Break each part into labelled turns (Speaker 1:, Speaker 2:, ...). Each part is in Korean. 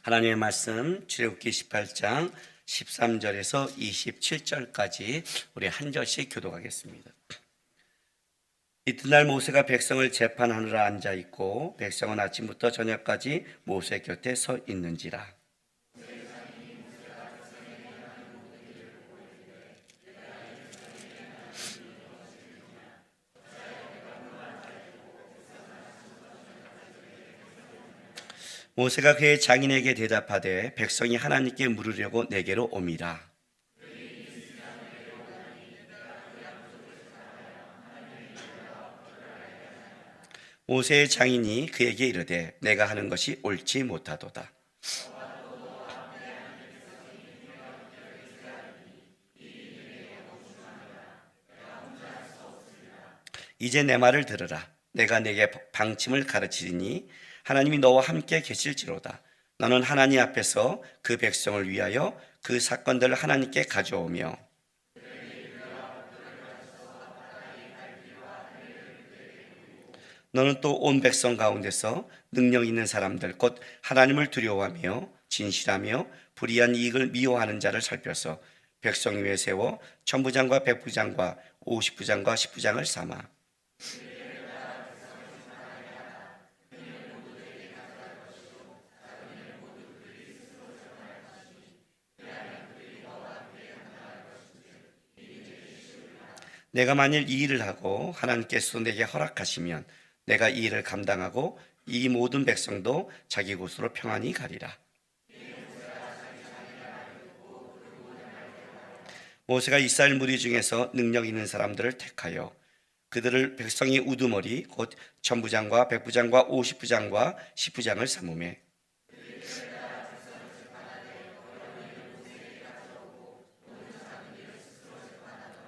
Speaker 1: 하나님의 말씀 출애굽기 18장 13절에서 27절까지 우리 한 절씩 교독하겠습니다. 이튿날 모세가 백성을 재판하느라 앉아 있고 백성은 아침부터 저녁까지 모세 곁에 서 있는지라. 모세가 그의 장인에게 대답하되 백성이 하나님께 물으려고 내게로 오미라. 모세의 장인이 그에게 이르되 내가 하는 것이 옳지 못하도다. 이제 내 말을 들으라. 내가 네게 방침을 가르치리니 하나님이 너와 함께 계실지로다. 너는 하나님 앞에서 그 백성을 위하여 그 사건들을 하나님께 가져오며 너는 또 온 백성 가운데서 능력 있는 사람들 곧 하나님을 두려워하며 진실하며 불의한 이익을 미워하는 자를 살펴서 백성 위에 세워 천부장과 백부장과 50부장과 10부장을 삼아 내가 만일 이 일을 하고 하나님께서 내게 허락하시면 내가 이 일을 감당하고 이 모든 백성도 자기 곳으로 평안히 가리라. 모세가 이스라엘 무리 중에서 능력 있는 사람들을 택하여 그들을 백성의 우두머리 곧 천부장과 백부장과 50부장과 10부장을 삼으매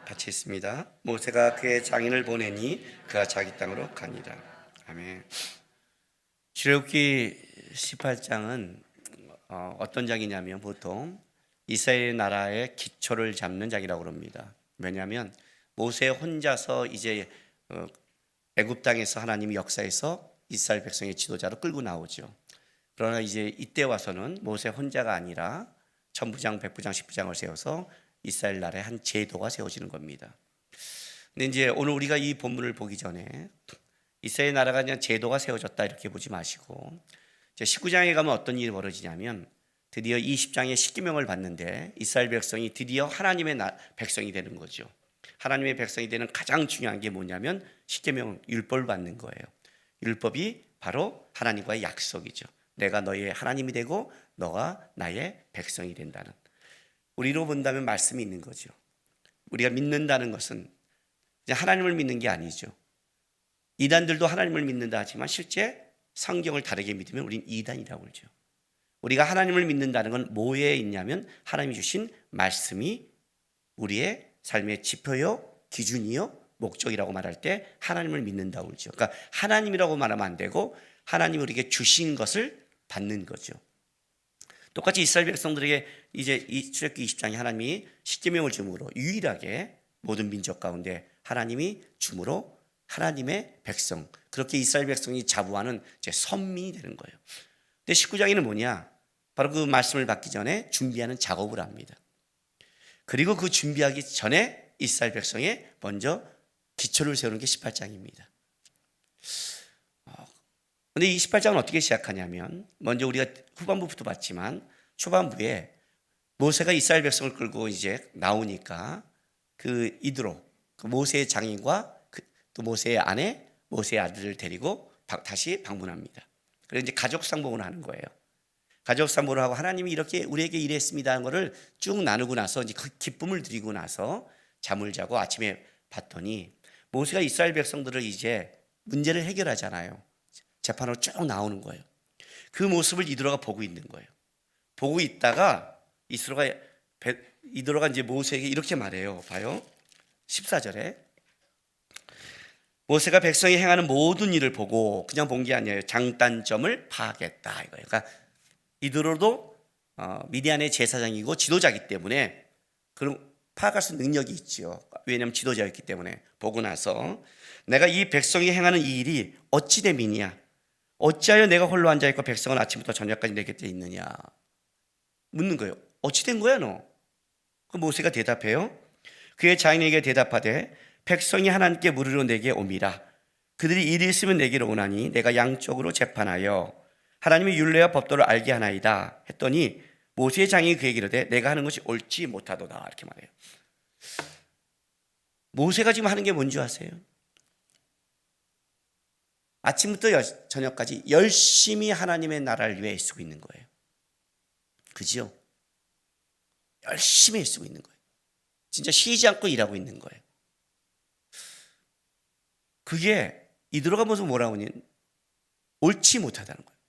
Speaker 1: 같이 있습니다. 모세가 그의 장인을 보내니 그가 자기 땅으로 가니라. 아멘. 출애굽기 18장은 어떤 장이냐면 보통 이스라엘 나라의 기초를 잡는 장이라고 합니다. 왜냐하면 모세 혼자서 이제 애굽 땅에서 하나님이 역사에서 이스라엘 백성의 지도자로 끌고 나오죠. 그러나 이제 이때 와서는 모세 혼자가 아니라 천부장, 백부장, 10부장을 세워서 이스라엘 나라의 한 제도가 세워지는 겁니다. 근데 이제 오늘 우리가 이 본문을 보기 전에 이스라엘 나라가 그냥 제도가 세워졌다 이렇게 보지 마시고 19장에 가면 어떤 일이 벌어지냐면 드디어 20장의 십계명을 받는데 이스라엘 백성이 드디어 하나님의 백성이 되는 거죠. 하나님의 백성이 되는 가장 중요한 게 뭐냐면 십계명 율법을 받는 거예요. 율법이 바로 하나님과의 약속이죠. 내가 너의 하나님이 되고 너가 나의 백성이 된다는. 우리로 본다면 말씀이 있는 거죠. 우리가 믿는다는 것은 하나님을 믿는 게 아니죠. 이단들도 하나님을 믿는다 하지만 실제 성경을 다르게 믿으면 우린 이단이라고 그러죠. 우리가 하나님을 믿는다는 건 뭐에 있냐면 하나님이 주신 말씀이 우리의 삶의 지표요, 기준이요, 목적이라고 말할 때 하나님을 믿는다고 그러죠. 그러니까 하나님이라고 말하면 안 되고 하나님이 우리에게 주신 것을 받는 거죠. 똑같이 이스라엘 백성들에게 이제 이 출애굽기 20장에 하나님이 십계명을 줌으로 유일하게 모든 민족 가운데 하나님이 줌으로 하나님의 백성, 그렇게 이스라엘 백성이 자부하는 이제 선민이 되는 거예요. 근데 19장에는 뭐냐? 바로 그 말씀을 받기 전에 준비하는 작업을 합니다. 그리고 그 준비하기 전에 이스라엘 백성에 먼저 기초를 세우는 게 18장입니다. 근데 이 18장은 어떻게 시작하냐면 먼저 우리가 후반부부터 봤지만 초반부에 모세가 이스라엘 백성을 끌고 이제 나오니까 그 이드로 그 모세의 장인과 또 모세의 아내, 모세의 아들을 데리고 다시 방문합니다. 그래서 이제 가족 상봉을 하는 거예요. 가족 상봉을 하고 하나님이 이렇게 우리에게 일했습니다 하는 거를 쭉 나누고 나서 이제 그 기쁨을 드리고 나서 잠을 자고 아침에 봤더니 모세가 이스라엘 백성들을 이제 문제를 해결하잖아요. 재판으로 쭉 나오는 거예요. 그 모습을 이드로가 보고 있는 거예요. 보고 있다가 이드로가 이제 모세에게 이렇게 말해요. 봐요. 14절에 모세가 백성이 행하는 모든 일을 보고 그냥 본 게 아니에요. 장단점을 파악했다 이거예요. 그러니까 이드로도 미디안의 제사장이고 지도자이기 때문에 그럼 파악할 수 있는 능력이 있죠. 왜냐하면 지도자였기 때문에 보고 나서 내가 이 백성이 행하는 이 일이 어찌 됨이냐? 어찌하여 내가 홀로 앉아 있고 백성은 아침부터 저녁까지 내 곁에 있느냐 묻는 거예요. 어찌 된 거야 너? 그 모세가 대답해요. 그의 장인에게 대답하되 백성이 하나님께 물으러 내게 옴이라. 그들이 일이 있으면 내게로 오나니 내가 양쪽으로 재판하여 하나님의 율례와 법도를 알게 하나이다 했더니 모세의 장인이 그에게 이르되 내가 하는 것이 옳지 못하도다 이렇게 말해요. 모세가 지금 하는 게 뭔지 아세요? 아침부터 저녁까지 열심히 하나님의 나라를 위해 애쓰고 있는 거예요. 그죠? 열심히 애쓰고 있는 거예요. 진짜 쉬지 않고 일하고 있는 거예요. 그게 이들어가 모습 뭐라고 하니 옳지 못하다는 거예요.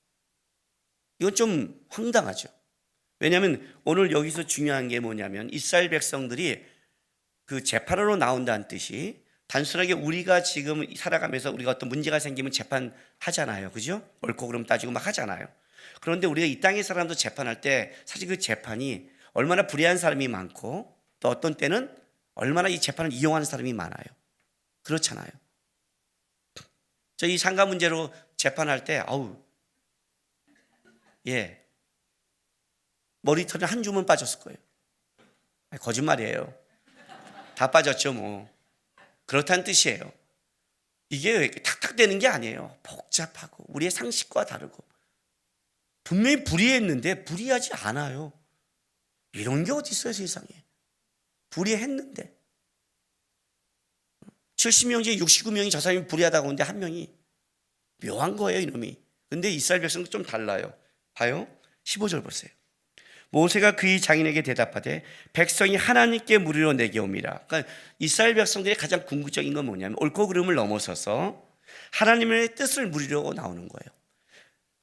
Speaker 1: 이건 좀 황당하죠. 왜냐하면 오늘 여기서 중요한 게 뭐냐면 이스라엘 백성들이 그 재판으로 나온다는 뜻이 단순하게 우리가 지금 살아가면서 우리가 어떤 문제가 생기면 재판하잖아요. 그죠? 옳고 그름 따지고 막 하잖아요. 그런데 우리가 이 땅의 사람도 재판할 때 사실 그 재판이 얼마나 불의한 사람이 많고 또 어떤 때는 얼마나 이 재판을 이용하는 사람이 많아요. 그렇잖아요. 저 이 상가 문제로 재판할 때 머리털이 한 줌은 빠졌을 거예요. 거짓말이에요. 다 빠졌죠 뭐. 그렇다는 뜻이에요. 이게 탁탁되는 게 아니에요. 복잡하고 우리의 상식과 다르고 분명히 불의했는데 불의하지 않아요. 이런 게 어디 있어요 세상에. 불의했는데 70명 중에 69명이 저 사람이 불의하다고 하는데 한 명이 묘한 거예요 이놈이. 근데 이스라엘 백성도 좀 달라요. 봐요 15절 보세요. 모세가 그의 장인에게 대답하되 백성이 하나님께 물으러 내게 옵니다. 그러니까 이스라엘 백성들의 가장 궁극적인 건 뭐냐면 옳고 그름을 넘어서서 하나님의 뜻을 물으려고 나오는 거예요.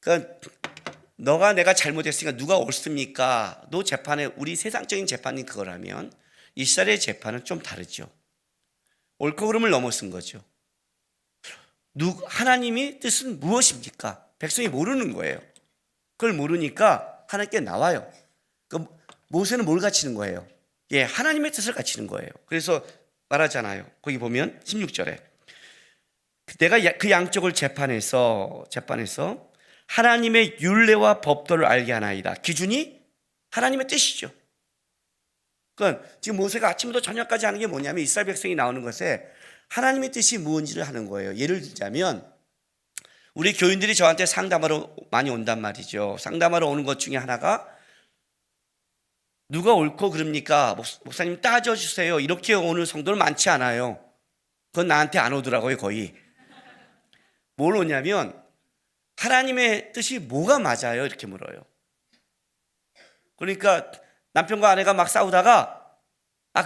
Speaker 1: 그러니까 내가 잘못했으니까 누가 옳습니까? 너 재판에 우리 세상적인 재판이 그거라면 이스라엘의 재판은 좀 다르죠. 옳고 그름을 넘어선 거죠. 하나님의 뜻은 무엇입니까? 백성이 모르는 거예요. 그걸 모르니까 하나님께 나와요. 모세는 뭘 갖추는 거예요? 하나님의 뜻을 갖추는 거예요. 그래서 말하잖아요. 거기 보면 16절에 내가 그 양쪽을 재판해서 하나님의 율례와 법도를 알게 하나이다. 기준이 하나님의 뜻이죠. 그러니까 지금 모세가 아침부터 저녁까지 하는 게 뭐냐면 이스라엘 백성이 나오는 것에 하나님의 뜻이 무엇인지를 하는 거예요. 예를 들자면 우리 교인들이 저한테 상담하러 많이 온단 말이죠. 상담하러 오는 것 중에 하나가 누가 옳고 그럽니까? 목사님 따져주세요. 이렇게 오는 성도는 많지 않아요. 그건 나한테 안 오더라고요 거의. 뭘 오냐면 하나님의 뜻이 뭐가 맞아요? 이렇게 물어요. 그러니까 남편과 아내가 막 싸우다가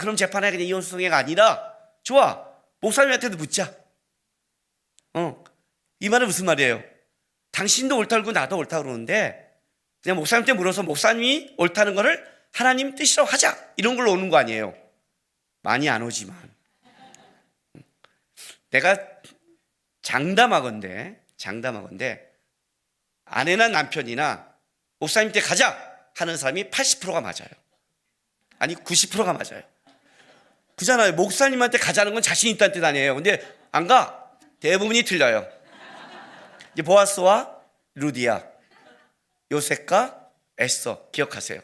Speaker 1: 그럼 재판에 그냥 이혼소송회가 아니라 좋아 목사님한테도 묻자. 이 말은 무슨 말이에요? 당신도 옳다고 나도 옳다고 그러는데 그냥 목사님한테 물어서 목사님이 옳다는 거를 하나님 뜻이라고 하자 이런 걸로 오는 거 아니에요. 많이 안 오지만 내가 장담하건대 아내나 남편이나 목사님한테 가자 하는 사람이 80%가 맞아요. 아니 90%가 맞아요. 그잖아요. 목사님한테 가자는 건 자신 있다는 뜻 아니에요. 근데 안 가. 대부분이 틀려요. 이제 보아스와 루디아, 요셉과 에스더 기억하세요.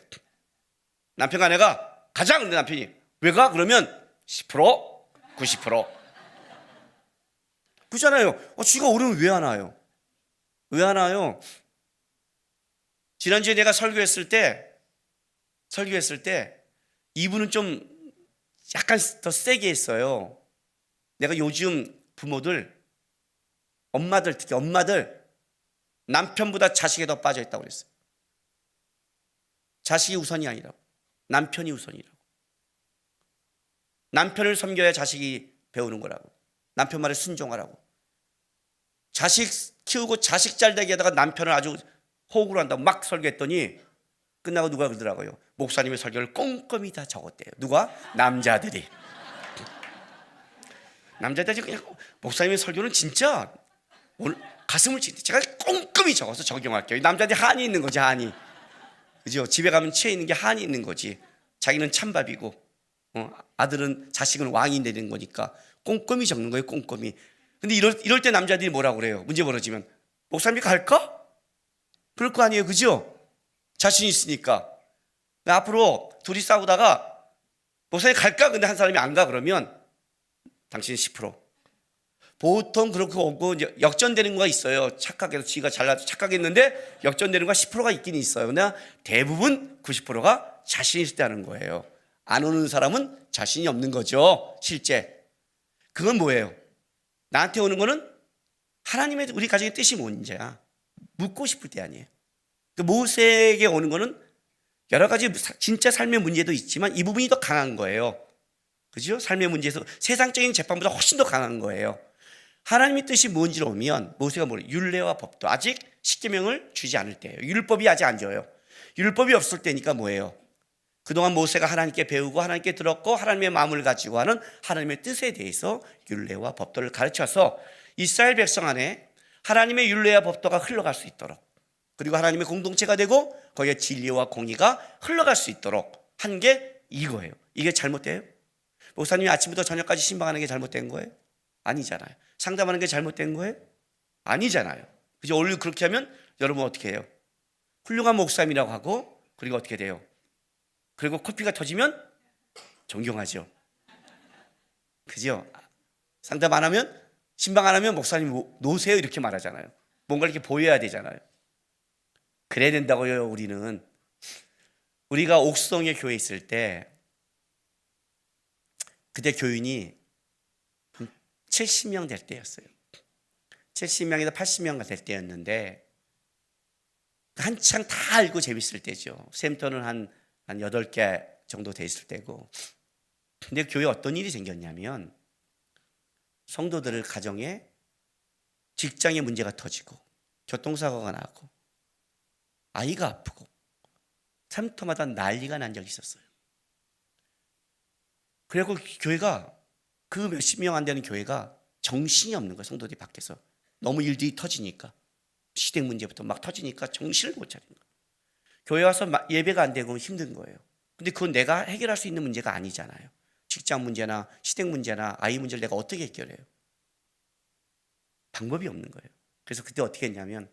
Speaker 1: 남편과 아내가 가자. 근데 남편이 왜 가? 그러면 10%, 90%. 그잖아요. 쥐가 오르면 왜 안 와요? 왜 안 와요? 지난주에 내가 설교했을 때 이분은 좀 약간 더 세게 했어요. 내가 요즘 부모들, 특히 엄마들 남편보다 자식에 더 빠져 있다고 그랬어요. 자식이 우선이 아니라고. 남편이 우선이라고. 남편을 섬겨야 자식이 배우는 거라고. 남편 말에 순종하라고. 자식 키우고 자식 잘 되게 하다가 남편을 아주 호구로 한다고 막 설교했더니 끝나고 누가 그러더라고요. 목사님의 설교를 꼼꼼히 다 적었대요. 누가? 남자들이. 남자들이 그냥 목사님의 설교는 진짜 오늘 가슴을 찢는데 제가 꼼꼼히 적어서 적용할게요. 남자들이 한이 있는 거지, 한이. 그죠? 집에 가면 취해 있는 게 한이 있는 거지. 자기는 찬밥이고 아들은 자식은 왕이 되는 거니까 꼼꼼히 적는 거예요. 꼼꼼히. 근데 이럴 때 남자들이 뭐라고 그래요? 문제 벌어지면 목사님이 갈까? 그럴 거 아니에요, 그죠? 자신 있으니까. 앞으로 둘이 싸우다가 목사님 갈까? 근데 한 사람이 안 가 그러면 당신 10%. 보통 그렇게 오고 이제 역전되는 거가 있어요. 착각해서 지가 잘나서 착각했는데 역전되는 거가 10%가 있긴 있어요. 그러나 대부분 90%가 자신 있을 때 하는 거예요. 안 오는 사람은 자신이 없는 거죠, 실제. 그건 뭐예요? 나한테 오는 거는 하나님의 우리 가정의 뜻이 뭔지야 묻고 싶을 때 아니에요. 모세에게 오는 거는 여러 가지 진짜 삶의 문제도 있지만 이 부분이 더 강한 거예요. 그죠? 삶의 문제에서 세상적인 재판보다 훨씬 더 강한 거예요. 하나님의 뜻이 뭔지를 오면 모세가 뭐래요? 율례와 법도 아직 십계명을 주지 않을 때예요. 율법이 아직 안 줘요. 율법이 없을 때니까 뭐예요? 그동안 모세가 하나님께 배우고 하나님께 들었고 하나님의 마음을 가지고 하는 하나님의 뜻에 대해서 율례와 법도를 가르쳐서 이스라엘 백성 안에 하나님의 율례와 법도가 흘러갈 수 있도록, 그리고 하나님의 공동체가 되고 거기에 진리와 공의가 흘러갈 수 있도록 한 게 이거예요. 이게 잘못돼요? 목사님이 아침부터 저녁까지 신방하는 게 잘못된 거예요? 아니잖아요. 상담하는 게 잘못된 거예요? 아니잖아요. 그죠? 원래 그렇게 하면 여러분 어떻게 해요? 훌륭한 목사님이라고 하고, 그리고 어떻게 돼요? 그리고 코피가 터지면 존경하죠. 그죠? 상담 안 하면, 신방 안 하면 목사님 놓으세요 이렇게 말하잖아요. 뭔가 이렇게 보여야 되잖아요. 그래야 된다고요. 우리가 옥성에 교회 있을 때 그때 교인이 70명 될 때였어요. 70명에서 80명 될 때였는데 한창 다 알고 재밌을 때죠. 샘터는 한 8개 정도 돼 있을 때고. 근데 교회에 어떤 일이 생겼냐면 성도들 가정에 직장에 문제가 터지고 교통사고가 나고 아이가 아프고 샘터마다 난리가 난 적이 있었어요. 그리고 교회가 그 몇십 명 안 되는 교회가 정신이 없는 거예요. 성도들이 밖에서 너무 일들이 터지니까 시댁 문제부터 막 터지니까 정신을 못 차리는 거예요. 교회 와서 예배가 안 되고 힘든 거예요. 근데 그건 내가 해결할 수 있는 문제가 아니잖아요. 직장 문제나 시댁 문제나 아이 문제를 내가 어떻게 해결해요? 방법이 없는 거예요. 그래서 그때 어떻게 했냐면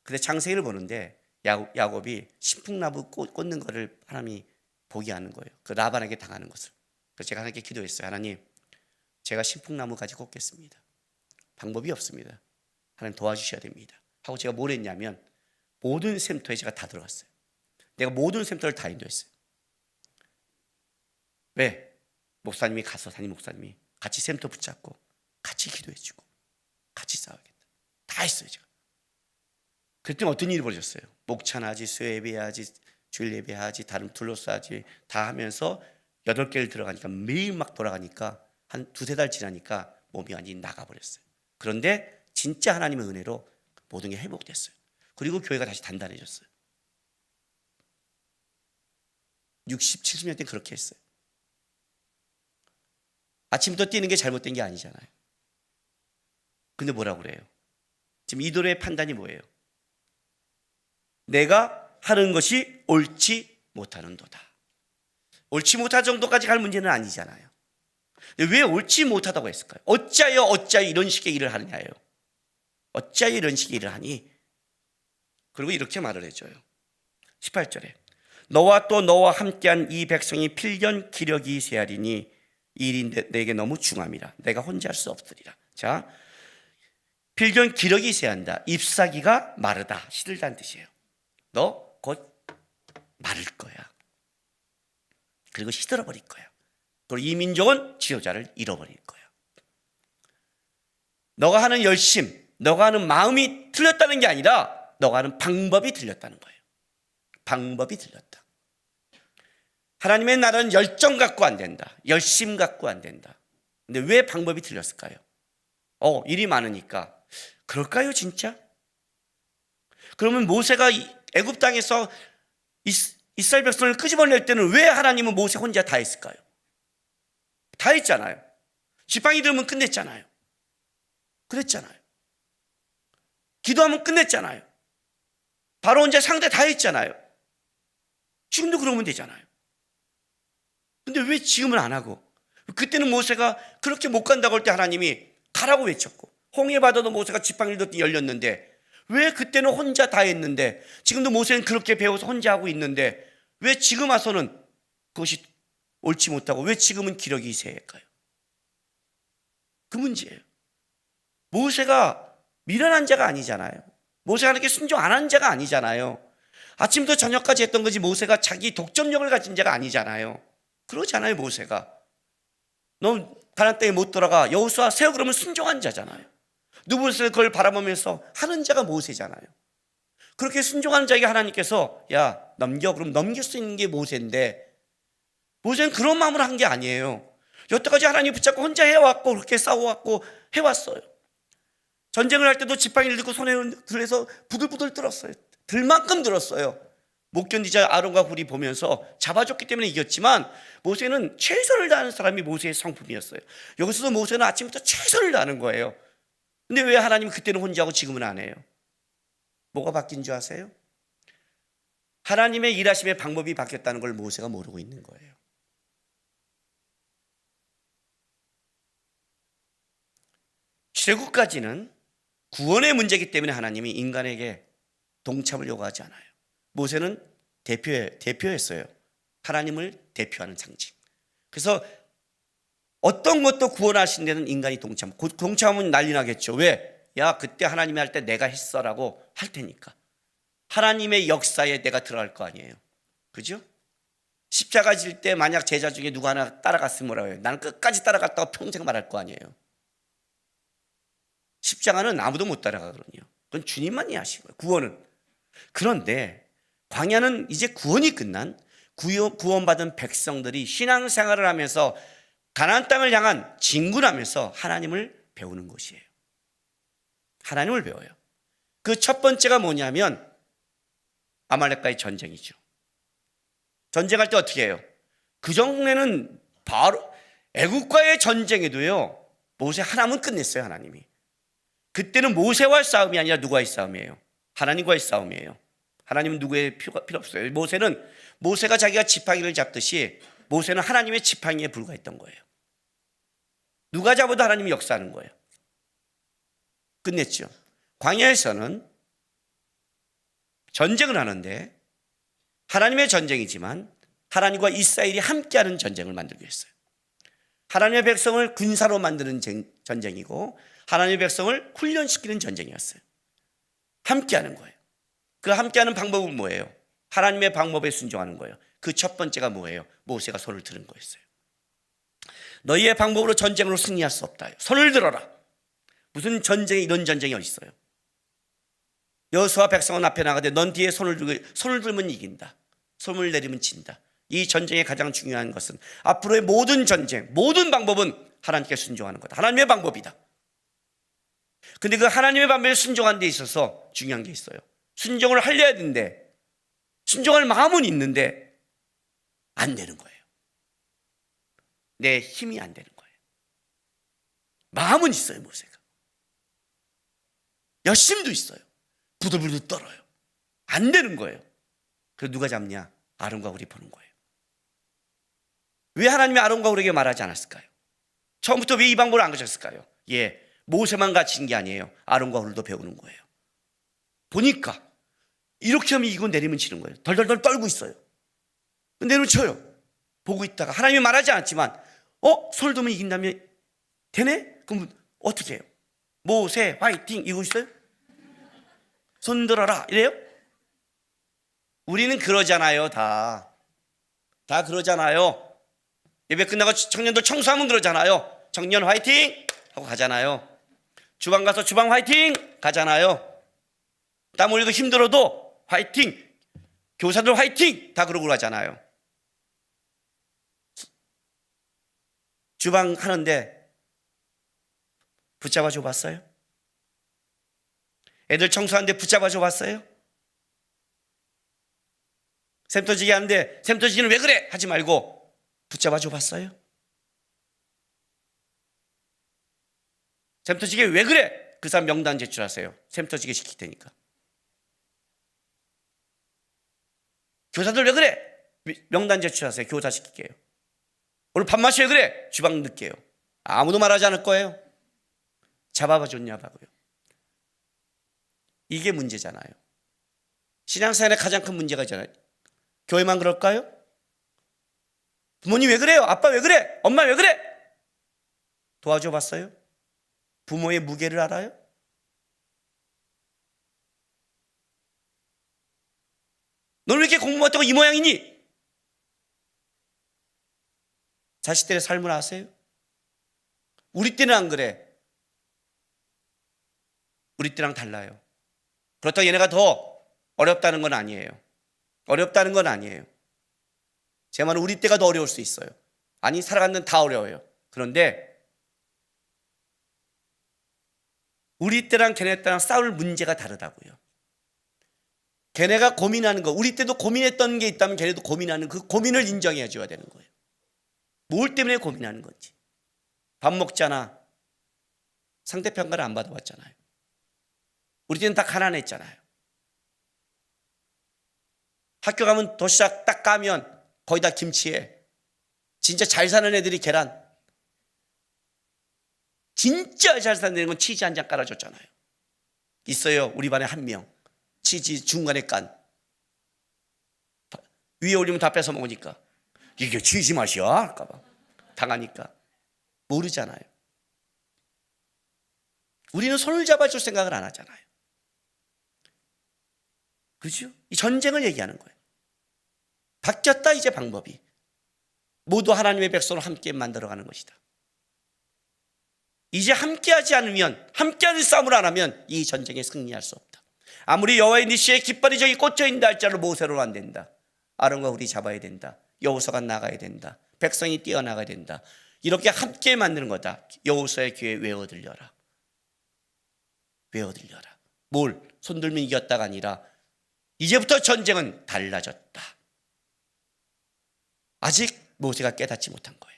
Speaker 1: 그때 창세기를 보는데 야곱이 신풍나무 꽂는 거를 하나님이 보게 하는 거예요. 그 라반에게 당하는 것을. 그래서 제가 하나님께 기도했어요. 하나님, 제가 신풍나무 가지고 꽂겠습니다. 방법이 없습니다. 하나님 도와주셔야 됩니다. 하고 제가 뭘 했냐면 모든 샘터에 제가 다 들어갔어요. 내가 모든 샘터를 다 인도했어요. 왜? 목사님이 가서 담임 목사님이 같이 샘터 붙잡고 같이 기도해주고 같이 싸우겠다. 다 했어요 제가. 그랬더니 어떤 일이 벌어졌어요. 목찬하지, 수요 예배하지, 주일 예배하지, 다른 둘러싸지 다 하면서 8개를 들어가니까 매일 막 돌아가니까 한 2-3달 지나니까 몸이 완전히 나가버렸어요. 그런데 진짜 하나님의 은혜로 모든 게 회복됐어요. 그리고 교회가 다시 단단해졌어요. 60, 70년 때 그렇게 했어요. 아침부터 뛰는 게 잘못된 게 아니잖아요. 근데 뭐라고 그래요? 지금 이도로의 판단이 뭐예요? 내가 하는 것이 옳지 못하는도다. 옳지 못할 정도까지 갈 문제는 아니잖아요. 왜 옳지 못하다고 했을까요? 어찌하여 이런 식의 일을 하느냐예요. 어찌하여 이런 식의 일을 하니? 그리고 이렇게 말을 해줘요. 18절에 너와 또 너와 함께한 이 백성이 필년 기력이 세하리니 이 일이 내게 너무 중함이라. 내가 혼자 할 수 없으리라. 자, 필년 기력이 세한다. 잎사귀가 마르다, 시들다는 뜻이에요. 너 곧 마를 거야. 그리고 시들어버릴 거야. 그리고 이 민족은 지도자를 잃어버릴 거야. 너가 하는 열심, 너가 하는 마음이 틀렸다는 게 아니라 너가 하는 방법이 틀렸다는 거예요. 방법이 틀렸다. 하나님의 나라는 열정 갖고 안 된다. 열심 갖고 안 된다. 근데 왜 방법이 틀렸을까요? 일이 많으니까. 그럴까요, 진짜? 그러면 모세가 애굽 땅에서 이스라엘 백성을 끄집어낼 때는 왜 하나님은 모세 혼자 다 했을까요? 다 했잖아요. 지팡이 들면 끝냈잖아요. 그랬잖아요. 기도하면 끝냈잖아요. 바로 혼자 상대 다 했잖아요. 지금도 그러면 되잖아요. 근데 왜 지금은 안 하고? 그때는 모세가 그렇게 못 간다고 할 때 하나님이 가라고 외쳤고 홍해 바다도 모세가 지팡이를 들더니 열렸는데 왜 그때는 혼자 다 했는데, 지금도 모세는 그렇게 배워서 혼자 하고 있는데 왜 지금 와서는 그것이 옳지 못하고 왜 지금은 기력이 세할까요? 그 문제예요. 모세가 미련한 자가 아니잖아요. 모세가 이렇게 순종 안 한 자가 아니잖아요. 아침부터 저녁까지 했던 거지 모세가 자기 독점력을 가진 자가 아니잖아요. 그러잖아요. 모세가 너 가나안 땅에 못 돌아가, 여호수아 세워, 그러면 순종한 자잖아요. 누구를 그걸 바라보면서 하는 자가 모세잖아요. 그렇게 순종하는 자에게 하나님께서 야 넘겨, 그럼 넘길 수 있는 게 모세인데, 모세는 그런 마음으로 한 게 아니에요. 여태까지 하나님 붙잡고 혼자 해왔고 그렇게 싸워왔고 해왔어요. 전쟁을 할 때도 지팡이를 들고 손에 들어서 부들부들 들었어요. 들만큼 들었어요. 못 견디자 아론과 훌이 보면서 잡아줬기 때문에 이겼지만, 모세는 최선을 다하는 사람이 모세의 성품이었어요. 여기서도 모세는 아침부터 최선을 다하는 거예요. 근데 왜 하나님은 그때는 혼자 하고 지금은 안 해요? 뭐가 바뀐 줄 아세요? 하나님의 일하심의 방법이 바뀌었다는 걸 모세가 모르고 있는 거예요. 출애굽까지는 구원의 문제이기 때문에 하나님이 인간에게 동참을 요구하지 않아요. 모세는 대표였어요. 하나님을 대표하는 상징. 그래서 어떤 것도 구원하신 데는 인간이 동참하면 난리 나겠죠. 왜? 야 그때 하나님이 할 때 내가 했어라고 할 테니까. 하나님의 역사에 내가 들어갈 거 아니에요. 그죠? 십자가 질 때 만약 제자 중에 누가 하나 따라갔으면 뭐라고 해요? 나는 끝까지 따라갔다고 평생 말할 거 아니에요. 십자가는 아무도 못 따라가거든요. 그건 주님만이 하신 거예요. 구원은. 그런데 광야는 이제 구원이 끝난, 구원받은 백성들이 신앙생활을 하면서 가나안 땅을 향한 진군하면서 하나님을 배우는 곳이에요. 하나님을 배워요. 그 첫 번째가 뭐냐면 아말렉과의 전쟁이죠. 전쟁할 때 어떻게 해요? 그 전에는 바로 애국과의 전쟁에도요, 모세 하나면 끝냈어요. 하나님이. 그때는 모세와의 싸움이 아니라 누구와의 싸움이에요? 하나님과의 싸움이에요. 하나님은 누구의 필요 없어요. 모세가 자기가 지팡이를 잡듯이 모세는 하나님의 지팡이에 불과했던 거예요. 누가 잡아도 하나님이 역사하는 거예요. 끝냈죠. 광야에서는 전쟁을 하는데 하나님의 전쟁이지만 하나님과 이스라엘이 함께하는 전쟁을 만들기로 했어요. 하나님의 백성을 군사로 만드는 전쟁이고 하나님의 백성을 훈련시키는 전쟁이었어요. 함께하는 거예요. 그 함께하는 방법은 뭐예요? 하나님의 방법에 순종하는 거예요. 그 첫 번째가 뭐예요? 모세가 손을 드는 거였어요. 너희의 방법으로 전쟁으로 승리할 수 없다. 손을 들어라. 무슨 전쟁에 이런 전쟁이 어디 있어요? 여호수아 백성은 앞에 나가되 넌 뒤에 손을 들면 이긴다. 손을 내리면 진다. 이 전쟁의 가장 중요한 것은 앞으로의 모든 전쟁, 모든 방법은 하나님께 순종하는 거다. 하나님의 방법이다. 근데 그 하나님의 방법에 순종하는 데 있어서 중요한 게 있어요. 순종을 하려야 되는데, 순종할 마음은 있는데 안 되는 거예요. 내 힘이 안 되는 거예요. 마음은 있어요. 모세가 열심도 있어요. 부들부들 떨어요. 안 되는 거예요. 그래서 누가 잡냐? 아론과 훌이 보는 거예요. 왜 하나님이 아론과 훌에게 말하지 않았을까요? 처음부터 왜 이 방법을 안 가졌을까요? 모세만 가르치는 게 아니에요. 아론과 훌도 배우는 거예요. 보니까 이렇게 하면 이거 내리면 치는 거예요. 덜덜덜 떨고 있어요. 내리면 쳐요. 보고 있다가 하나님이 말하지 않았지만 손을 들면 이긴다면 되네? 그럼 어떻게 해요? 모세 화이팅 이거 있어요? 손 들어라 이래요? 우리는 그러잖아요. 다 그러잖아요. 예배 끝나고 청년들 청소하면 그러잖아요. 청년 화이팅 하고 가잖아요. 주방 가서 주방 화이팅 가잖아요. 땀 흘리고 힘들어도 화이팅, 교사들 화이팅 다 그러고 가잖아요. 주방 하는데 붙잡아 줘 봤어요? 애들 청소하는데 붙잡아 줘 봤어요? 샘터지기 하는데 샘터지기는 왜 그래? 하지 말고 붙잡아 줘 봤어요? 샘터지기 왜 그래? 그 사람 명단 제출하세요. 샘터지기 시킬 테니까. 교사들 왜 그래? 명단 제출하세요. 교사 시킬게요. 오늘 밥맛이 왜 그래? 주방 넣을게요. 아무도 말하지 않을 거예요. 잡아봐 줬냐 봐고요. 이게 문제잖아요. 신앙생활의 가장 큰 문제가 있잖아요. 교회만 그럴까요? 부모님 왜 그래요? 아빠 왜 그래? 엄마 왜 그래? 도와줘 봤어요? 부모의 무게를 알아요? 너는 왜 이렇게 공부 못하고 이 모양이니? 자식들의 삶을 아세요? 우리 때는 안 그래. 우리 때랑 달라요. 그렇다고 얘네가 더 어렵다는 건 아니에요. 어렵다는 건 아니에요. 제 말은 우리 때가 더 어려울 수 있어요. 아니, 살아가는 데는 다 어려워요. 그런데 우리 때랑 걔네 때랑 싸울 문제가 다르다고요. 걔네가 고민하는 거, 우리 때도 고민했던 게 있다면 걔네도 고민하는 그 고민을 인정해 줘야 되는 거예요. 뭘 때문에 고민하는 건지. 밥 먹잖아. 상대평가를 안 받아봤잖아요. 우리 때는 다 가난했잖아요. 학교 가면 도시락 딱 까면 거의 다 김치에, 진짜 잘 사는 애들이 계란, 진짜 잘 사는 애들은 치즈 한 장 깔아줬잖아요. 있어요. 우리 반에 한 명. 치즈 중간에 깐. 위에 올리면 다 뺏어 먹으니까. 이게 치즈 맛이야? 할까봐. 당하니까. 모르잖아요. 우리는 손을 잡아줄 생각을 안 하잖아요. 그렇죠? 이 전쟁을 얘기하는 거예요. 바뀌었다 이제 방법이. 모두 하나님의 백성을 함께 만들어가는 것이다. 이제 함께하지 않으면, 함께하는 싸움을 안 하면 이 전쟁에 승리할 수 없다. 아무리 여호와의 니시에 깃발이 저기 꽂혀있는다 할지라도 모세로는 안 된다. 아론과 우리 잡아야 된다. 여호수아가 나가야 된다. 백성이 뛰어나가야 된다. 이렇게 함께 만드는 거다. 여호수아의 귀에 외워들려라. 외워들려라. 뭘? 손들면 이겼다가 아니라 이제부터 전쟁은 달라졌다. 아직 모세가 깨닫지 못한 거예요.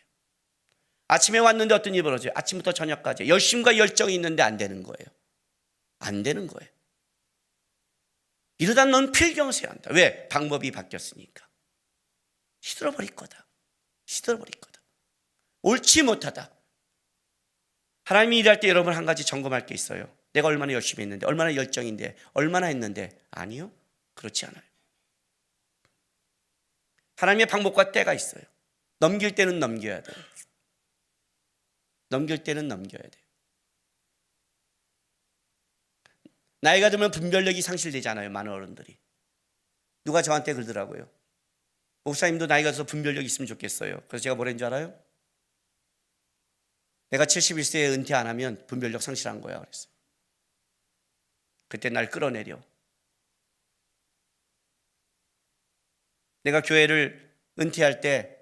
Speaker 1: 아침에 왔는데 어떤 일이 벌어져요? 아침부터 저녁까지 열심과 열정이 있는데 안 되는 거예요. 안 되는 거예요. 이러다 넌 필경세야 한다. 왜? 방법이 바뀌었으니까. 시들어버릴 거다. 시들어버릴 거다. 옳지 못하다. 하나님이 일할 때 여러분 한 가지 점검할 게 있어요. 내가 얼마나 열심히 했는데, 얼마나 열정인데, 얼마나 했는데. 아니요. 그렇지 않아요. 하나님의 방법과 때가 있어요. 넘길 때는 넘겨야 돼요. 넘길 때는 넘겨야 돼요. 나이가 들면 분별력이 상실되잖아요. 많은 어른들이. 누가 저한테 그러더라고요. 목사님도 나이가 들어서 분별력이 있으면 좋겠어요. 그래서 제가 뭐라는 줄 알아요? 내가 71세에 은퇴 안 하면 분별력 상실한 거야 그랬어요. 그때 날 끌어내려. 내가 교회를 은퇴할 때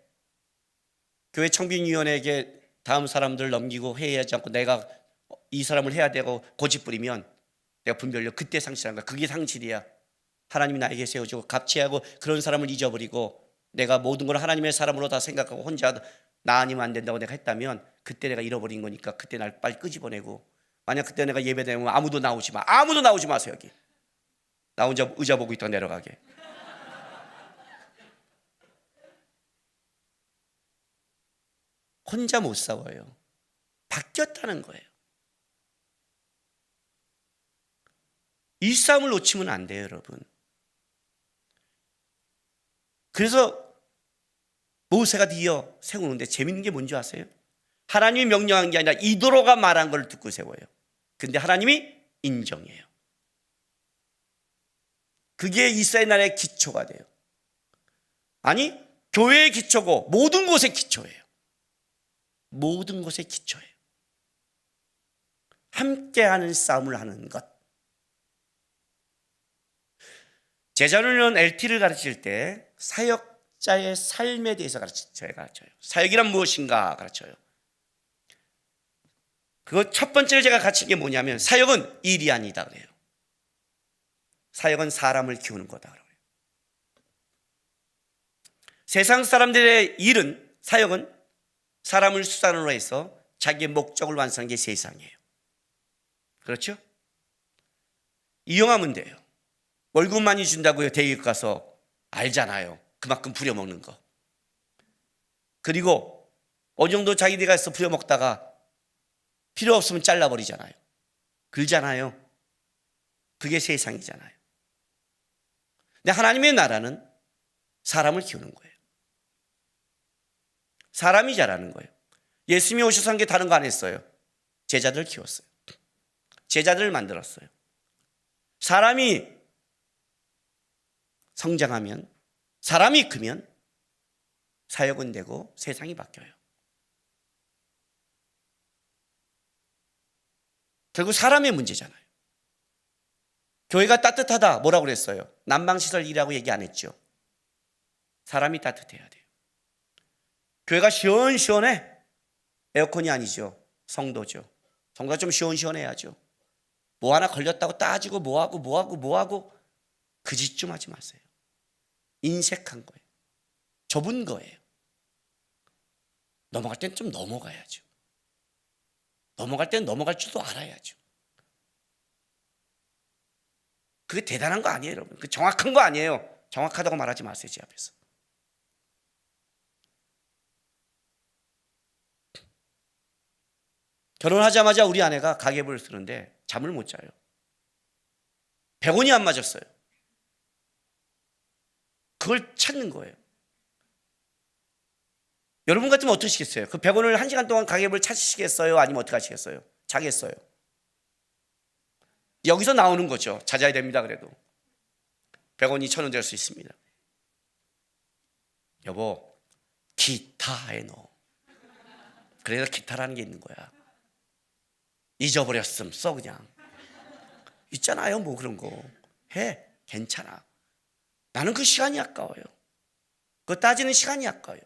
Speaker 1: 교회 청빙위원회에게 다음 사람들 넘기고 회의하지 않고 내가 이 사람을 해야 되고 고집 부리면 내가 분별력 그때 상실한 거야. 그게 상실이야. 하나님이 나에게 세워주고 갑질하고 그런 사람을 잊어버리고 내가 모든 걸 하나님의 사람으로 다 생각하고 혼자 나 아니면 안 된다고 내가 했다면 그때 내가 잃어버린 거니까 그때 날 빨리 끄집어내고, 만약 그때 내가 예배되면 아무도 나오지 마. 아무도 나오지 마세요 여기. 나 혼자 의자 보고 있다가 내려가게. 혼자 못 싸워요. 바뀌었다는 거예요. 이 싸움을 놓치면 안 돼요 여러분. 그래서 모세가 드디어 세우는데 재밌는 게 뭔지 아세요? 하나님이 명령한 게 아니라 이도로가 말한 걸 듣고 세워요. 근데 하나님이 인정해요. 그게 이스라엘 나라의 기초가 돼요. 아니, 교회의 기초고 모든 곳의 기초예요. 모든 곳의 기초예요. 함께하는 싸움을 하는 것. 제자로는 LT를 가르칠 때 사역자의 삶에 대해서 가르쳐요. 사역이란 무엇인가 가르쳐요. 그거 첫 번째로 제가 가르친 게 뭐냐면 사역은 일이 아니다 그래요. 사역은 사람을 키우는 거다 그래요. 세상 사람들의 일은, 사역은 사람을 수단으로 해서 자기의 목적을 완성하는 게 세상이에요. 그렇죠? 이용하면 돼요. 월급 많이 준다고요. 대기업 가서 알잖아요. 그만큼 부려먹는 거. 그리고 어느 정도 자기들이 가서 부려먹다가 필요 없으면 잘라버리잖아요. 그러잖아요. 그게 세상이잖아요. 근데 하나님의 나라는 사람을 키우는 거예요. 사람이 자라는 거예요. 예수님이 오셔서 한 게 다른 거 안 했어요. 제자들을 키웠어요. 제자들을 만들었어요. 사람이 성장하면, 사람이 크면 사역은 되고 세상이 바뀌어요. 결국 사람의 문제잖아요. 교회가 따뜻하다 뭐라고 그랬어요? 난방시설이라고 얘기 안 했죠. 사람이 따뜻해야 돼요. 교회가 시원시원해? 에어컨이 아니죠. 성도죠. 성도가 좀 시원시원해야죠. 뭐 하나 걸렸다고 따지고 뭐하고 그 짓 좀 하지 마세요. 인색한 거예요. 좁은 거예요. 넘어갈 땐 좀 넘어가야죠. 넘어갈 땐 넘어갈 줄도 알아야죠. 그게 대단한 거 아니에요, 여러분. 그 정확한 거 아니에요. 정확하다고 말하지 마세요, 제 앞에서. 결혼하자마자 우리 아내가 가계부를 쓰는데 잠을 못 자요. 100원이 안 맞았어요. 그걸 찾는 거예요. 여러분 같으면 어떠시겠어요? 그 100원을 1시간 동안 가계부를 찾으시겠어요? 아니면 어떻게 하시겠어요? 자겠어요. 여기서 나오는 거죠. 찾아야 됩니다. 그래도 100원이 1,000원 될 수 있습니다. 여보, 기타에 넣어. 그래서 기타라는 게 있는 거야. 잊어버렸음 써 그냥. 있잖아요 뭐 그런 거. 해. 괜찮아. 나는 그 시간이 아까워요. 그거 따지는 시간이 아까워요.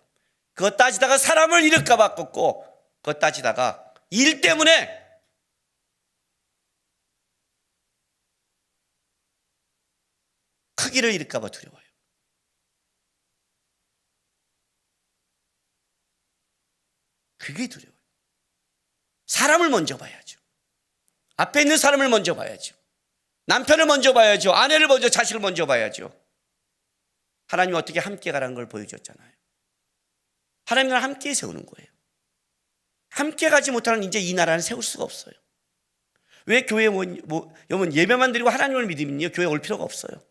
Speaker 1: 그거 따지다가 사람을 잃을까 봐 꺾고, 그거 따지다가 일 때문에 크기를 잃을까 봐 두려워요. 그게 두려워요. 사람을 먼저 봐야죠. 앞에 있는 사람을 먼저 봐야죠. 남편을 먼저 봐야죠. 아내를 먼저, 자식을 먼저 봐야죠. 하나님이 어떻게 함께 가라는 걸 보여줬잖아요. 하나님과 함께 세우는 거예요. 함께 가지 못하는 이제 이 나라는 세울 수가 없어요. 왜 교회에 여러분 예배만 드리고 하나님을 믿으면요 교회 올 필요가 없어요.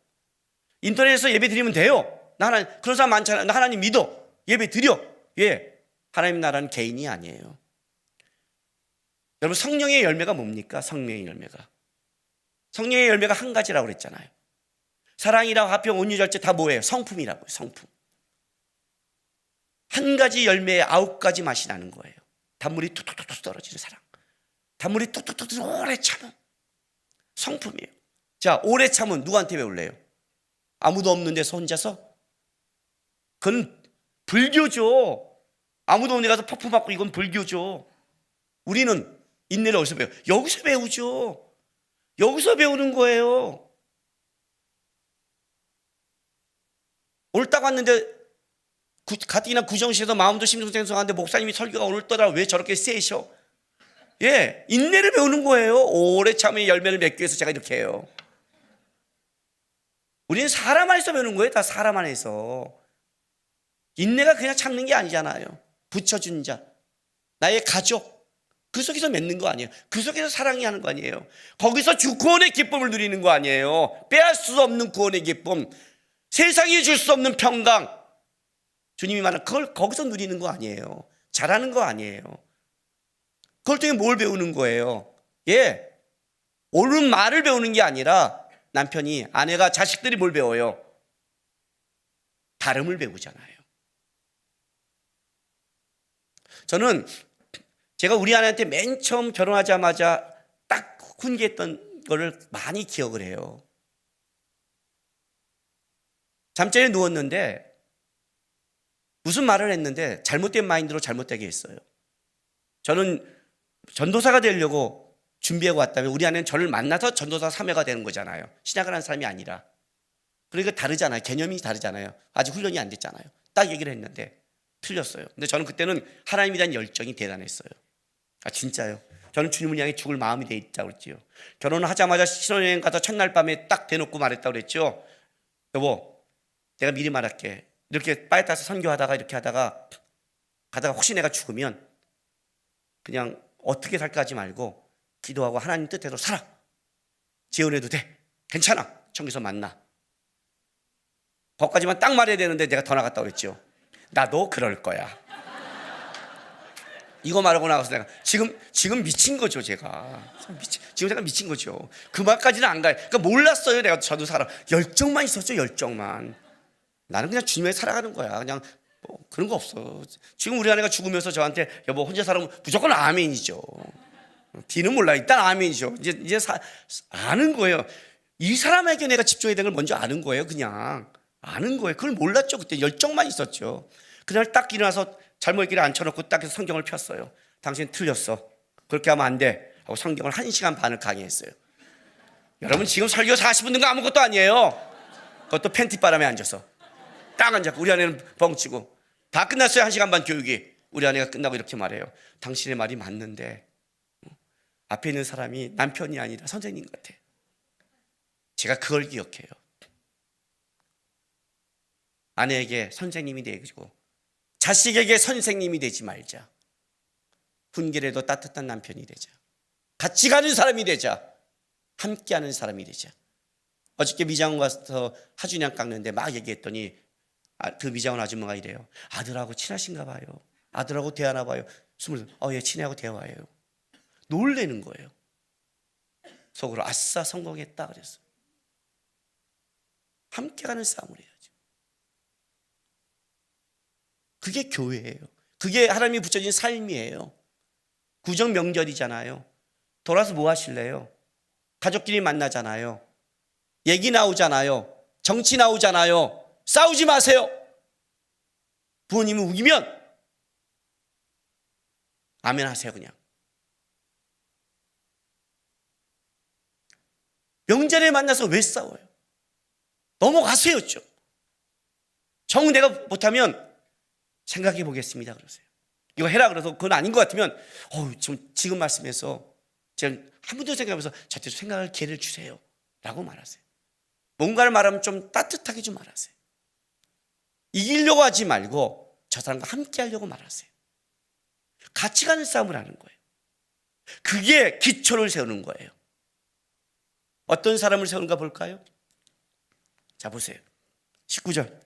Speaker 1: 인터넷에서 예배 드리면 돼요. 나 하나님, 그런 사람 많잖아요. 나 하나님 믿어. 예배 드려. 예, 하나님 나라는 개인이 아니에요. 여러분 성령의 열매가 뭡니까? 성령의 열매가. 성령의 열매가 한 가지라고 그랬잖아요. 사랑이랑 화평, 온유, 절제 다 뭐예요? 성품이라고요. 성품. 한 가지 열매에 9가지 맛이 나는 거예요. 단물이 툭툭툭 떨어지는 사랑. 단물이 툭툭툭 오래 참음. 성품이에요. 자, 오래 참은 누구한테 배울래요? 아무도 없는 데서 혼자서? 그건 불교죠. 아무도 없는 데 가서 퍼프 맞고 이건 불교죠. 우리는 인내를 어디서 배워요? 여기서 배우죠. 여기서 배우는 거예요. 옳다고 왔는데 가뜩이나 구정시에서 마음도 심승생성한데 목사님이 설교가 오늘따라 왜 저렇게 세셔? 예, 인내를 배우는 거예요. 오래 참의 열매를 맺기 위해서 제가 이렇게 해요. 우리는 사람 안에서 배우는 거예요. 다 사람 안에서. 인내가 그냥 참는 게 아니잖아요. 붙여준 자, 나의 가족, 그 속에서 맺는 거 아니에요. 그 속에서 사랑이 하는 거 아니에요. 거기서 주 구원의 기쁨을 누리는 거 아니에요. 빼앗을 수 없는 구원의 기쁨, 세상이 줄 수 없는 평강, 주님이 말한 그걸 거기서 누리는 거 아니에요. 잘하는 거 아니에요. 그걸 통해 뭘 배우는 거예요? 예, 옳은 말을 배우는 게 아니라 남편이, 아내가, 자식들이 뭘 배워요? 다름을 배우잖아요. 저는 제가 우리 아내한테 맨 처음 결혼하자마자 딱 훈계했던 거를 많이 기억을 해요. 잠자리에 누웠는데 무슨 말을 했는데 잘못된 마인드로 잘못되게 했어요. 저는 전도사가 되려고 준비하고 왔다면 우리 아내는 저를 만나서 전도사 3회가 되는 거잖아요. 신학을 한 사람이 아니라. 그러니까 다르잖아요. 개념이 다르잖아요. 아직 훈련이 안 됐잖아요. 딱 얘기를 했는데 틀렸어요. 근데 저는 그때는 하나님에 대한 열정이 대단했어요. 아, 진짜요. 저는 주님을 향해 죽을 마음이 돼 있다고 그랬죠. 결혼을 하자마자 신혼여행 가서 첫날 밤에 딱 대놓고 말했다고 그랬죠. 여보, 내가 미리 말할게. 이렇게 빠에 따서 선교하다가 이렇게 하다가 가다가 혹시 내가 죽으면 그냥 어떻게 살까 하지 말고 기도하고 하나님 뜻대로 살아. 재혼해도 돼. 괜찮아. 청기서 만나. 거기까지만 딱 말해야 되는데 내가 더 나갔다 그랬죠. 나도 그럴 거야. 이거 말하고 나가서 내가 지금 미친 거죠, 제가. 지금 제가 미친 거죠. 그 말까지는 안 가요. 그러니까 몰랐어요. 내가 저도 사람 열정만 있었죠, 열정만. 나는 그냥 주님에 살아가는 거야. 그냥 뭐 그런 거 없어. 지금 우리 아내가 죽으면서 저한테 여보 혼자 살아면 무조건 아멘이죠. 뒤는 몰라. 일단 아멘이죠. 이제 아는 거예요. 이 사람에게 내가 집중해야 되는 걸 먼저 아는 거예요. 그냥 아는 거예요. 그걸 몰랐죠. 그때 열정만 있었죠. 그날 딱 일어나서 잘못길에 앉혀놓고 딱 해서 성경을 폈어요. 당신 틀렸어. 그렇게 하면 안 돼. 하고 성경을 1시간 반을 강의했어요. 여러분 지금 설교 40분 든 거 아무것도 아니에요. 그것도 팬티바람에 앉아서 딱 앉았고 우리 아내는 벙치고 다 끝났어요. 1시간 반 교육이. 우리 아내가 끝나고 이렇게 말해요. 당신의 말이 맞는데 앞에 있는 사람이 남편이 아니라 선생님 같아. 제가 그걸 기억해요. 아내에게 선생님이 되고 자식에게 선생님이 되지 말자. 훈계라도 따뜻한 남편이 되자. 같이 가는 사람이 되자. 함께하는 사람이 되자. 어저께 미장원 가서 하준양 깎는데 막 얘기했더니 그 미장원 아줌마가 이래요. 아들하고 친하신가 봐요. 아들하고 대하나 봐요. 예, 친하고 대화해요. 놀래는 거예요. 속으로 아싸 성공했다 그랬어. 함께 가는 싸움을 해야죠. 그게 교회예요. 그게 하나님이 붙여진 삶이에요. 구정 명절이잖아요. 돌아서 뭐 하실래요? 가족끼리 만나잖아요. 얘기 나오잖아요. 정치 나오잖아요. 싸우지 마세요. 부모님이 우기면 아멘 하세요. 그냥 명절에 만나서 왜 싸워요? 넘어가세요. 정 내가 못하면 생각해 보겠습니다 그러세요. 이거 해라 그래서 그건 아닌 것 같으면 지금 말씀해서 제가 한 번 더 생각하면서 저한테 생각할 기회를 주세요 라고 말하세요. 뭔가를 말하면 좀 따뜻하게 좀 말하세요. 이기려고 하지 말고 저 사람과 함께 하려고 말하세요. 같이 가는 싸움을 하는 거예요. 그게 기초를 세우는 거예요. 어떤 사람을 세우는가 볼까요? 자 보세요. 19절.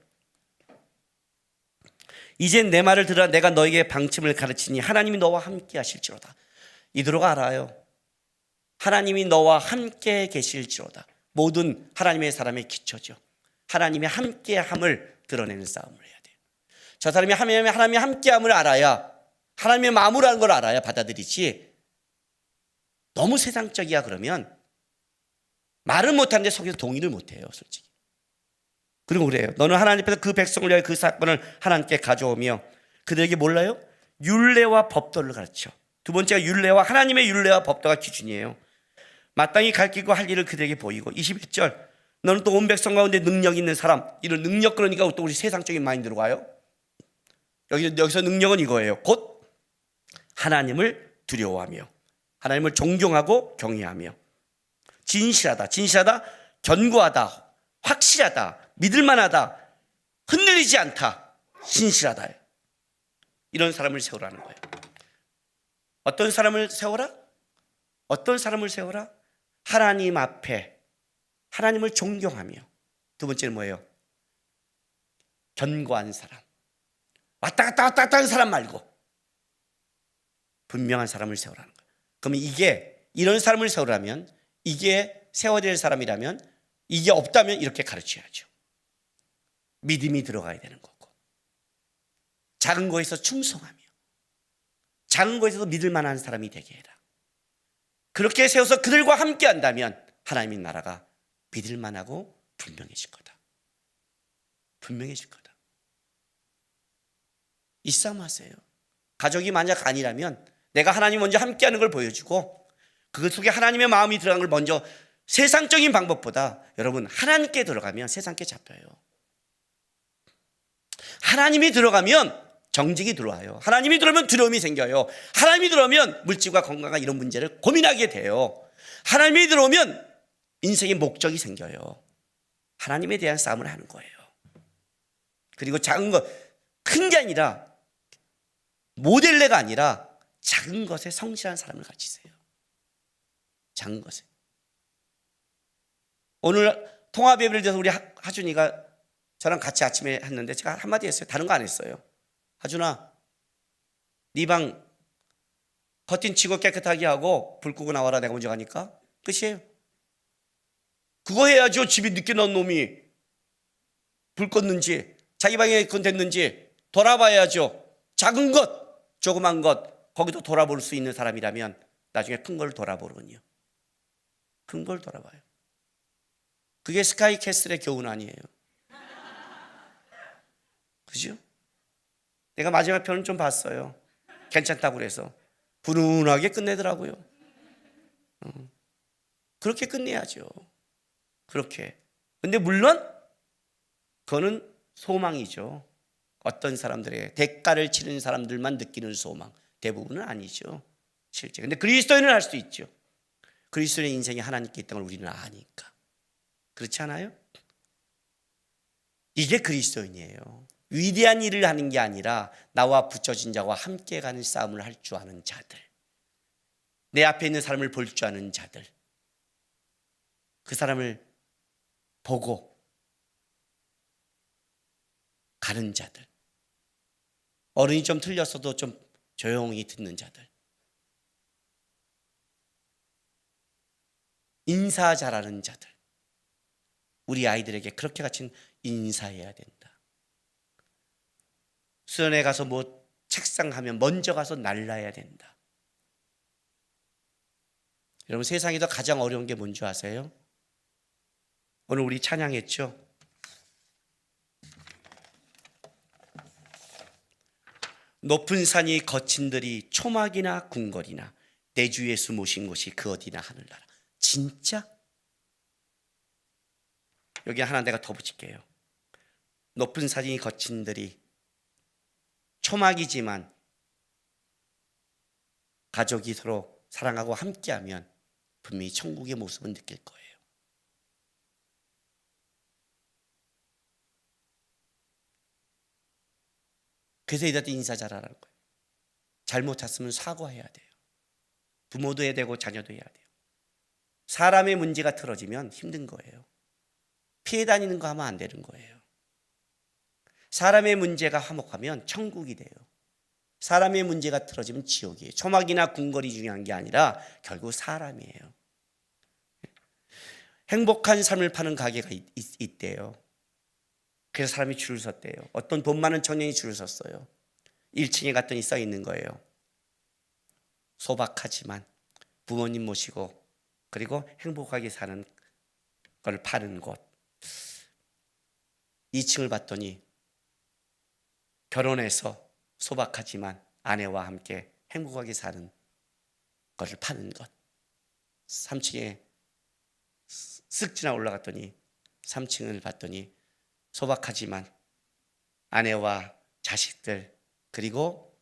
Speaker 1: 이젠 내 말을 들으라. 내가 너에게 방침을 가르치니 하나님이 너와 함께 하실지로다. 이들로가 알아요. 하나님이 너와 함께 계실지로다. 모든 하나님의 사람의 기초죠. 하나님의 함께함을 드러내는 싸움을 해야 돼요. 저 사람이 하나님의 함께함을 알아야, 하나님의 마음이라는 걸 알아야 받아들이지. 너무 세상적이야 그러면 말은 못하는데 속에서 동의를 못해요 솔직히. 그리고 그래요. 너는 하나님 앞에서 그 백성을 위하여 그 사건을 하나님께 가져오며 그들에게 몰라요? 율례와 법도를 가르쳐. 두 번째가 율례와 하나님의 율례와 법도가 기준이에요. 마땅히 갈 길과 할 일을 그들에게 보이고. 21절. 너는 또 온 백성 가운데 능력 있는 사람. 이런 능력 그러니까 또 우리 세상적인 마인드로 가요. 여기서 능력은 이거예요. 곧 하나님을 두려워하며 하나님을 존경하고 경외하며 진실하다, 견고하다, 확실하다, 믿을만하다, 흔들리지 않다, 신실하다. 이런 사람을 세우라는 거예요. 어떤 사람을 세워라? 어떤 사람을 세워라? 하나님 앞에 하나님을 존경하며. 두 번째는 뭐예요? 견고한 사람. 왔다 갔다 하는 사람 말고 분명한 사람을 세우라는 거예요. 그러면 이게 이런 사람을 세우라면, 이게 세워야 될 사람이라면, 이게 없다면 이렇게 가르쳐야죠. 믿음이 들어가야 되는 거고, 작은 거에서 충성하며 작은 거에서도 믿을 만한 사람이 되게 해라. 그렇게 세워서 그들과 함께 한다면 하나님의 나라가 믿을 만하고 분명해질 거다. 분명해질 거다. 이 싸움 하세요. 가족이 만약 아니라면 내가 하나님 먼저 함께하는 걸 보여주고 그 속에 하나님의 마음이 들어간 걸 먼저, 세상적인 방법보다 여러분 하나님께 들어가면 세상께 잡혀요. 하나님이 들어가면 정직이 들어와요. 하나님이 들어오면 두려움이 생겨요. 하나님이 들어오면 물질과 건강과 이런 문제를 고민하게 돼요. 하나님이 들어오면 인생의 목적이 생겨요. 하나님에 대한 싸움을 하는 거예요. 그리고 작은 것, 큰 게 아니라, 모델레가 아니라 작은 것에 성실한 사람을 가지세요. 작은 것에. 오늘 통합 예배를 드려서 우리 하준이가 저랑 같이 아침에 했는데 제가 한마디 했어요. 다른 거 안 했어요. 하준아, 네 방 커튼 치고 깨끗하게 하고 불 끄고 나와라. 내가 먼저 가니까. 끝이에요. 그거 해야죠. 집이 늦게 나온 놈이. 불 껐는지 자기 방에 그건 됐는지 돌아봐야죠. 작은 것, 조그만 것 거기도 돌아볼 수 있는 사람이라면 나중에 큰 걸 돌아보거든요. 큰 걸 돌아봐요. 그게 스카이캐슬의 교훈 아니에요. 그죠? 내가 마지막 편은 좀 봤어요. 괜찮다고 그래서 훈훈하게 끝내더라고요. 그렇게 끝내야죠. 그렇게. 근데 물론 그거는 소망이죠. 어떤 사람들의 대가를 치르는 사람들만 느끼는 소망. 대부분은 아니죠. 실제. 근데 그리스도인은 할 수 있죠. 그리스도인의 인생이 하나님께 있다는 걸 우리는 아니까. 그렇지 않아요? 이게 그리스도인이에요. 위대한 일을 하는 게 아니라 나와 붙여진 자와 함께 가는 싸움을 할 줄 아는 자들, 내 앞에 있는 사람을 볼 줄 아는 자들, 그 사람을 보고 가는 자들, 어른이 좀 틀렸어도 좀 조용히 듣는 자들, 인사 잘하는 자들. 우리 아이들에게 그렇게 같이 인사해야 된다. 수련회 가서 뭐 책상 하면 먼저 가서 날라야 된다. 여러분, 세상에서 가장 어려운 게 뭔지 아세요? 오늘 우리 찬양했죠? 높은 산이 거친들이 초막이나 궁궐이나 내 주 예수 모신 곳이 그 어디나 하늘나라. 진짜? 여기 하나 내가 더 붙일게요. 높은 산이 거친들이 초막이지만 가족이 서로 사랑하고 함께하면 분명히 천국의 모습을 느낄 거예요. 그래서 이들한테 인사 잘하라는 거예요. 잘못했으면 사과해야 돼요. 부모도 해야 되고 자녀도 해야 돼요. 사람의 문제가 틀어지면 힘든 거예요. 피해 다니는 거 하면 안 되는 거예요. 사람의 문제가 화목하면 천국이 돼요. 사람의 문제가 틀어지면 지옥이에요. 초막이나 궁궐이 중요한 게 아니라 결국 사람이에요. 행복한 삶을 파는 가게가 있대요. 그래서 사람이 줄을 섰대요. 어떤 돈 많은 청년이 줄을 섰어요. 1층에 갔더니 써 있는 거예요. 소박하지만 부모님 모시고 그리고 행복하게 사는 걸 파는 곳. 2층을 봤더니 결혼해서 소박하지만 아내와 함께 행복하게 사는 것을 파는 것. 3층에 쓱 지나 올라갔더니 3층을 봤더니 소박하지만 아내와 자식들 그리고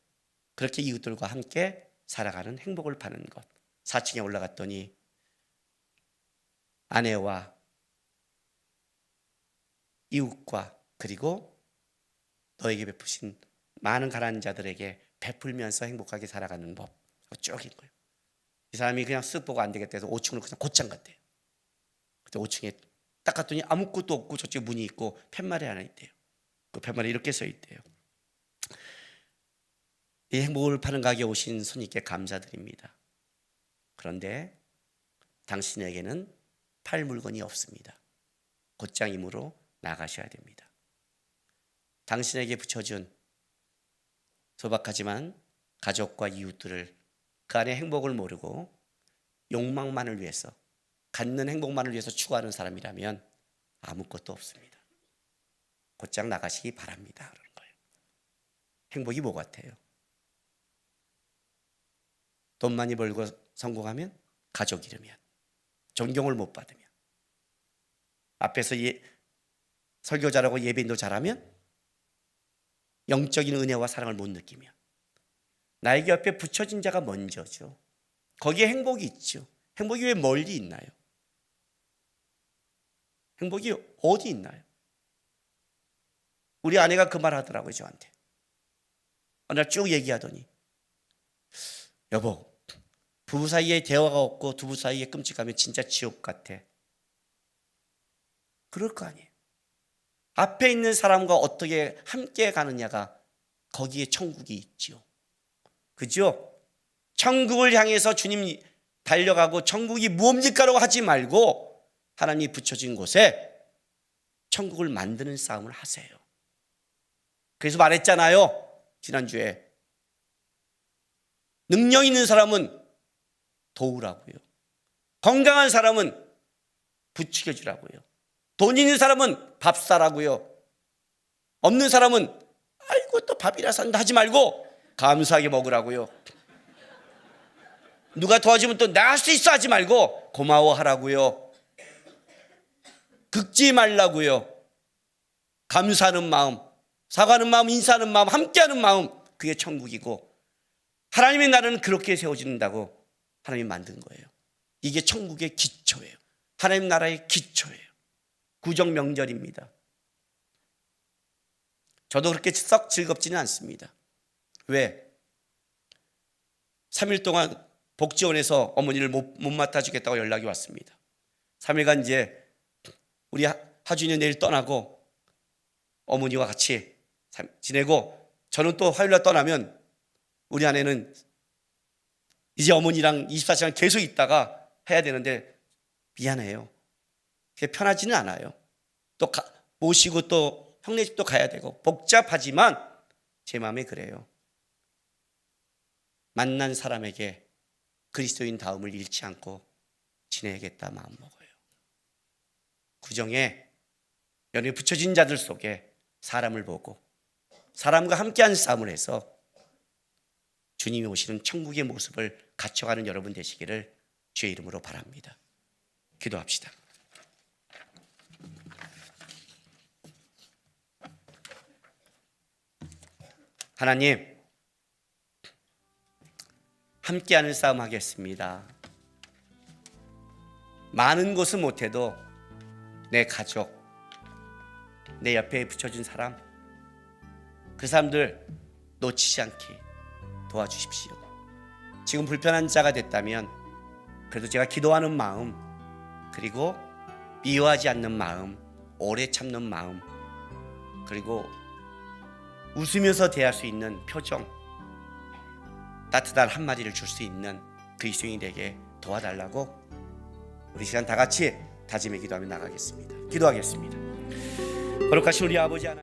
Speaker 1: 그렇게 이웃들과 함께 살아가는 행복을 파는 것. 4층에 올라갔더니 아내와 이웃과 그리고 너에게 베푸신 많은 가난한 자들에게 베풀면서 행복하게 살아가는 법. 쭉 있는 거예요. 이 사람이 그냥 쓱 보고 안 되겠다 해서 5층으로 그냥 곧장 갔대요. 그때 5층에 딱 갔더니 아무것도 없고 저쪽에 문이 있고 팻말이 하나 있대요. 그 팻말에 이렇게 써 있대요. 이 행복을 파는 가게에 오신 손님께 감사드립니다. 그런데 당신에게는 팔 물건이 없습니다. 곧장이므로 나가셔야 됩니다. 당신에게 붙여준 소박하지만 가족과 이웃들을 그 안에 행복을 모르고 욕망만을 위해서 갖는 행복만을 위해서 추구하는 사람이라면 아무것도 없습니다. 곧장 나가시기 바랍니다. 그러는 거예요. 행복이 뭐 같아요? 돈 많이 벌고 성공하면, 가족 잃으면, 존경을 못 받으면, 앞에서 설교 잘하고 예배인도 잘하면, 영적인 은혜와 사랑을 못 느끼면, 나에게 옆에 붙여진 자가 먼저죠. 거기에 행복이 있죠. 행복이 왜 멀리 있나요? 행복이 어디 있나요? 우리 아내가 그 말 하더라고요, 저한테. 어느 날 쭉 얘기하더니, 여보, 부부 사이에 대화가 없고 두부 사이에 끔찍하면 진짜 지옥 같아. 그럴 거 아니에요. 앞에 있는 사람과 어떻게 함께 가느냐가 거기에 천국이 있지요. 그죠? 천국을 향해서 주님 달려가고 천국이 무엇입니까라고 하지 말고 하나님이 붙여진 곳에 천국을 만드는 싸움을 하세요. 그래서 말했잖아요. 지난주에 능력 있는 사람은 도우라고요. 건강한 사람은 부추겨주라고요. 돈 있는 사람은 밥 사라고요. 없는 사람은 아이고 또 밥이라 산다 하지 말고 감사하게 먹으라고요. 누가 도와주면 또 나 할 수 있어 하지 말고 고마워하라고요. 긁지 말라고요. 감사하는 마음, 사과하는 마음, 인사하는 마음, 함께하는 마음, 그게 천국이고 하나님의 나라는 그렇게 세워진다고 하나님이 만든 거예요. 이게 천국의 기초예요. 하나님 나라의 기초예요. 구정 명절입니다. 저도 그렇게 썩 즐겁지는 않습니다. 왜? 3일 동안 복지원에서 어머니를 못 맡아주겠다고 연락이 왔습니다. 3일간 이제 우리 하준이 내일 떠나고 어머니와 같이 지내고 저는 또 화요일날 떠나면 우리 아내는 이제 어머니랑 24시간 계속 있다가 해야 되는데 미안해요. 그게 편하지는 않아요. 또 모시고 또 형네 집도 가야 되고 복잡하지만 제 마음에 그래요. 만난 사람에게 그리스도인 다움을 잃지 않고 지내야겠다 마음먹어요. 구정에 연에 붙여진 자들 속에 사람을 보고 사람과 함께한 싸움을 해서 주님이 오시는 천국의 모습을 갖춰가는 여러분 되시기를 주의 이름으로 바랍니다. 기도합시다. 하나님, 함께하는 싸움 하겠습니다. 많은 것은 못해도 내 가족, 내 옆에 붙여준 사람, 그 사람들 놓치지 않게 도와주십시오. 지금 불편한 자가 됐다면 그래도 제가 기도하는 마음, 그리고 미워하지 않는 마음, 오래 참는 마음, 그리고 웃으면서 대할 수 있는 표정, 따뜻한 한마디를 줄 수 있는 그리스도인이 되게 도와달라고 우리 시간 다 같이 다짐의 기도하며 나가겠습니다. 기도하겠습니다. 거룩하신 우리 아버지 하나님,